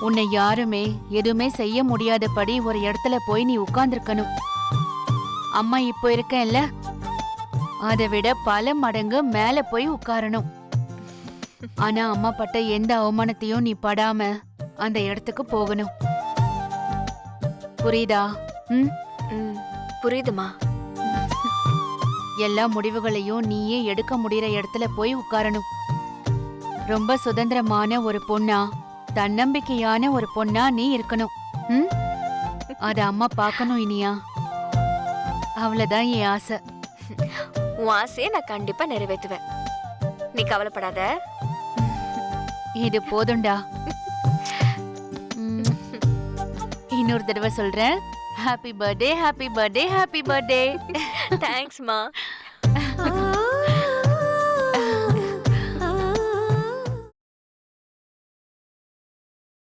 உன்னை யாருமே எதுவுமே செய்ய முடியாதபடி ஒரு இடத்துல போய் நீ உட்கார்ந்திருக்கணும். அம்மா இப்போ இருக்கேன்ல, அதை விட பல மடங்கு மேல போய் உட்காரணும். ஆனா அம்மா பட்ட எந்த அவமானத்தையும் நீ படாம அந்த இடத்துக்கு போகணும். புரியுதா? ம். ம், புரியுதுமா. எல்லா முடிவுகளையும் நீயே எடுக்க முடியற இடத்துல போய் உட்காரணும். ரொம்ப சுதந்திரமான ஒரு பொண்ணா, தன்னம்பிக்கையான ஒரு பொண்ணா நீ இருக்கணும். ம்? அத அம்மா பார்க்கணும் இனியா. அவ்வளவுதான் என் ஆசை. உன் ஆசையை நான் கண்டிப்பா நிறைவேற்றுவேன். நீ கவலைப்படாத. இது போதும்டா. ம். இன்னொரு தடவை சொல்றேன். Happy birthday, happy birthday, happy birthday. தேங்க்ஸ்மா.